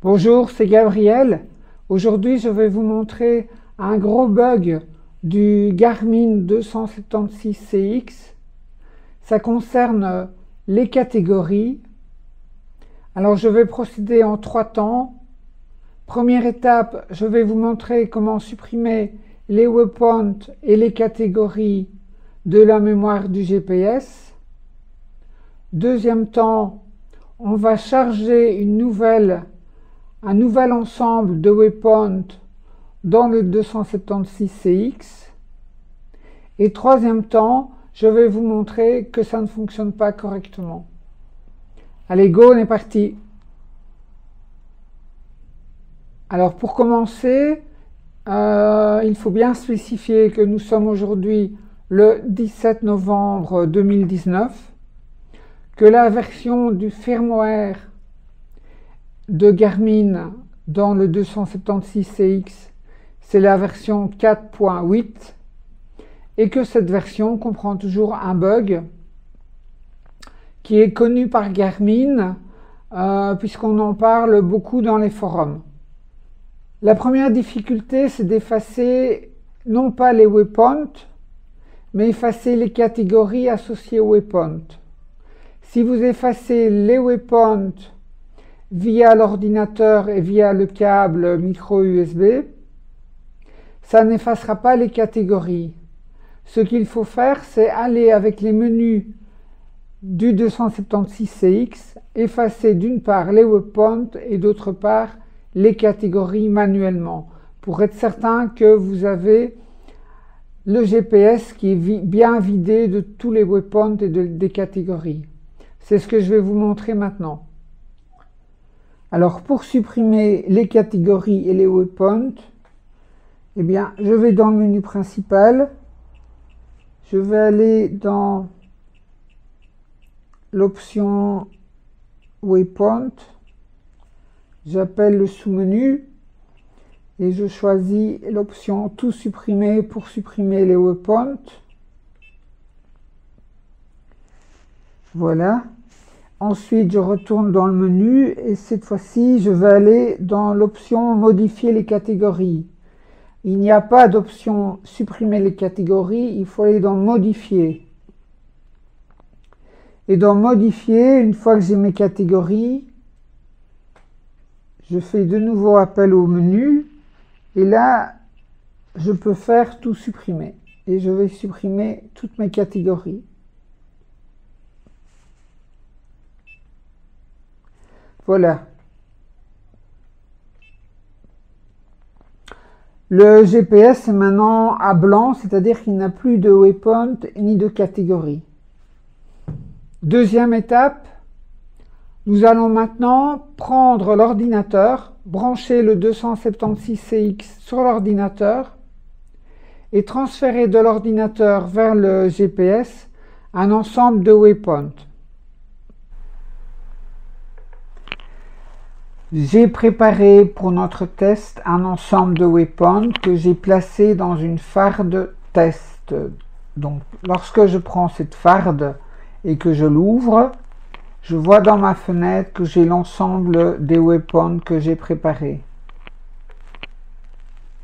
Bonjour, c'est Gabriel. Aujourd'hui, je vais vous montrer un gros bug du Garmin 276CX. Ça concerne les catégories. Alors, je vais procéder en 3 temps. Première étape, je vais vous montrer comment supprimer les waypoints et les catégories de la mémoire du GPS. Deuxième temps, on va charger un nouvel ensemble de waypoints dans le 276CX. Et troisième temps, je vais vous montrer que ça ne fonctionne pas correctement. Allez, go, on est parti. Alors pour commencer, il faut bien spécifier que nous sommes aujourd'hui le 17 novembre 2019, que la version du firmware de Garmin dans le 276CX, c'est la version 4.8 et que cette version comprend toujours un bug qui est connu par Garmin puisqu'on en parle beaucoup dans les forums. La première difficulté, c'est d'effacer non pas les waypoints, mais effacer les catégories associées aux waypoints. Si vous effacez les waypoints via l'ordinateur et via le câble micro USB, ça n'effacera pas les catégories. Ce qu'il faut faire, c'est aller avec les menus du 276CX, effacer d'une part les waypoints et d'autre part les catégories manuellement, pour être certain que vous avez le GPS qui est bien vidé de tous les waypoints et des catégories. C'est ce que je vais vous montrer maintenant. Alors pour supprimer les catégories et les waypoints, eh bien, je vais dans le menu principal, je vais aller dans l'option waypoint, j'appelle le sous-menu et je choisis l'option tout supprimer pour supprimer les waypoints. Voilà. Ensuite, je retourne dans le menu et cette fois-ci, je vais aller dans l'option modifier les catégories. Il n'y a pas d'option supprimer les catégories, il faut aller dans modifier. Et dans modifier, une fois que j'ai mes catégories, je fais de nouveau appel au menu et là, je peux faire tout supprimer. Et je vais supprimer toutes mes catégories. Voilà. Le GPS est maintenant à blanc, c'est-à-dire qu'il n'a plus de waypoint ni de catégorie. Deuxième étape, nous allons maintenant prendre l'ordinateur, brancher le 276CX sur l'ordinateur et transférer de l'ordinateur vers le GPS un ensemble de waypoints. J'ai préparé pour notre test un ensemble de waypoints que j'ai placé dans une farde test. Donc, lorsque je prends cette farde et que je l'ouvre, je vois dans ma fenêtre que j'ai l'ensemble des waypoints que j'ai préparés.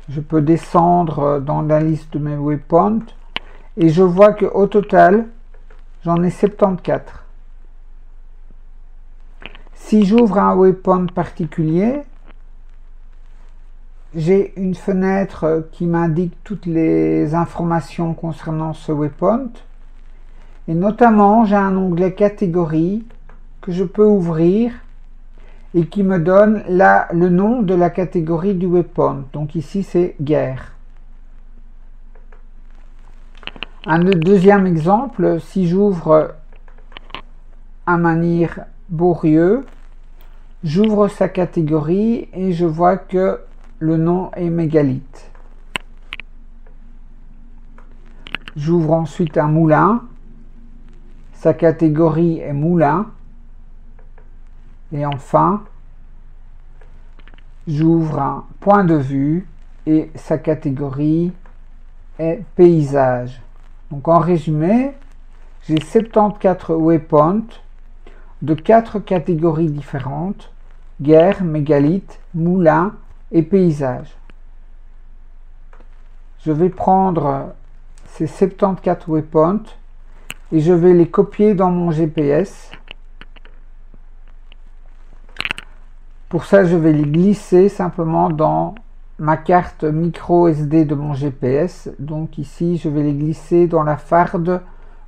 Je peux descendre dans la liste de mes waypoints et je vois qu'au total, j'en ai 74. Si j'ouvre un waypoint particulier, j'ai une fenêtre qui m'indique toutes les informations concernant ce waypoint. Et notamment, j'ai un onglet catégorie que je peux ouvrir et qui me donne là le nom de la catégorie du waypoint. Donc ici, c'est guerre. Un deuxième exemple, si j'ouvre un menhir Beaurieux, j'ouvre sa catégorie et je vois que le nom est mégalithe. J'ouvre ensuite un moulin, sa catégorie est moulin. Et enfin, j'ouvre un point de vue et sa catégorie est paysage. Donc en résumé, j'ai 74 waypoints de 4 catégories différentes guerre, mégalithe, moulin et paysage. Je vais prendre ces 74 waypoints et je vais les copier dans mon GPS. Pour ça, je vais les glisser simplement dans ma carte micro SD de mon GPS. Donc ici, je vais les glisser dans la farde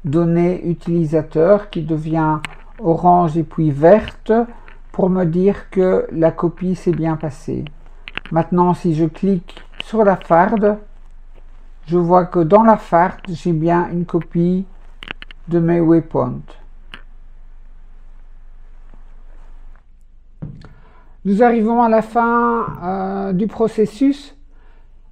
données utilisateurs qui devient orange et puis verte pour me dire que la copie s'est bien passée. Maintenant, si je clique sur la farde, je vois que dans la farde, j'ai bien une copie de mes waypoints. Nous arrivons à la fin du processus.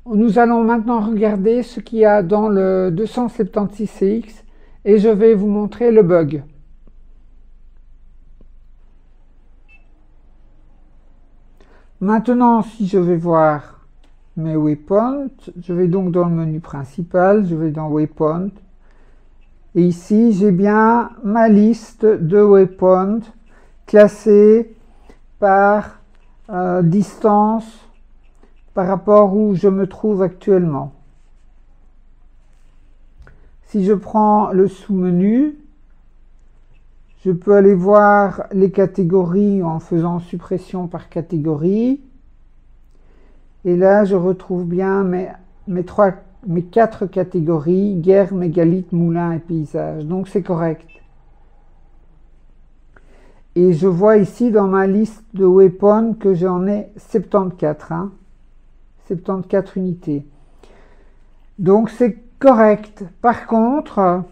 Nous allons maintenant regarder ce qu'il y a dans le 276CX et je vais vous montrer le bug. Maintenant, si je vais voir mes waypoints, je vais donc dans le menu principal, je vais dans Waypoint et ici j'ai bien ma liste de waypoints classés par distance par rapport où je me trouve actuellement. Si je prends le sous-menu, je peux aller voir les catégories en faisant suppression par catégorie. Et là, je retrouve bien mes 4 catégories, guerre, mégalithe, moulin et paysage. Donc c'est correct. Et je vois ici dans ma liste de waypoints que j'en ai 74. 74 unités. Donc c'est correct. Par contre,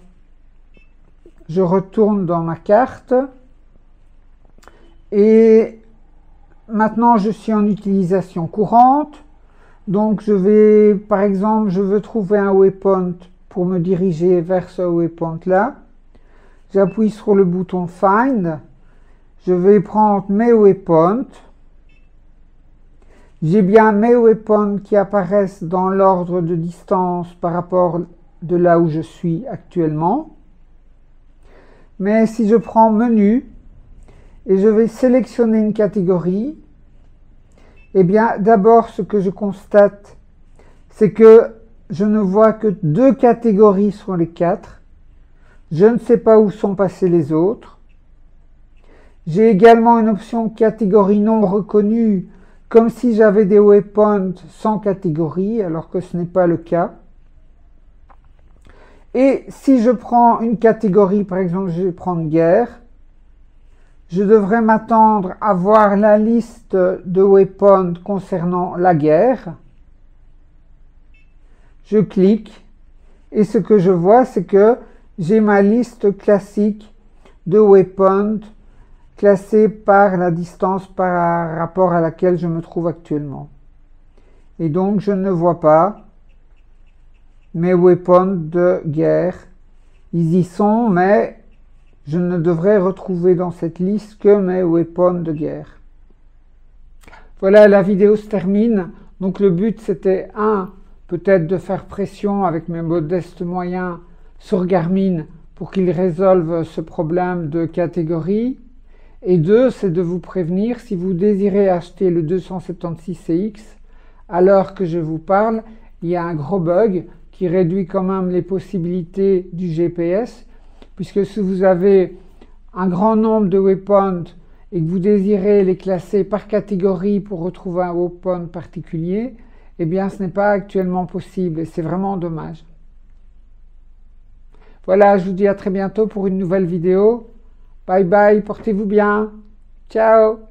je retourne dans ma carte. Et maintenant, je suis en utilisation courante. Donc je vais, par exemple, je veux trouver un waypoint pour me diriger vers ce waypoint là. J'appuie sur le bouton Find. Je vais prendre mes waypoints. J'ai bien mes waypoints qui apparaissent dans l'ordre de distance par rapport de là où je suis actuellement. Mais si je prends Menu et je vais sélectionner une catégorie, eh bien d'abord ce que je constate, c'est que je ne vois que 2 catégories sur les 4. Je ne sais pas où sont passées les autres. J'ai également une option catégorie non reconnue, comme si j'avais des waypoints sans catégorie, alors que ce n'est pas le cas. Et si je prends une catégorie, par exemple, je vais prendre guerre, je devrais m'attendre à voir la liste de waypoints concernant la guerre. Je clique et ce que je vois, c'est que j'ai ma liste classique de waypoints classés par la distance par rapport à laquelle je me trouve actuellement. Et donc, je ne vois pas mes waypoints de guerre. Ils y sont, mais je ne devrais retrouver dans cette liste que mes waypoints de guerre. Voilà, la vidéo se termine. Donc, le but, c'était peut-être de faire pression avec mes modestes moyens sur Garmin pour qu'il résolve ce problème de catégorie. Et 2, c'est de vous prévenir, si vous désirez acheter le 276CX, à l'heure que je vous parle, il y a un gros bug qui réduit quand même les possibilités du GPS, puisque si vous avez un grand nombre de waypoints et que vous désirez les classer par catégorie pour retrouver un waypoint particulier, eh bien ce n'est pas actuellement possible et c'est vraiment dommage. Voilà, je vous dis à très bientôt pour une nouvelle vidéo. Bye bye, portez-vous bien. Ciao.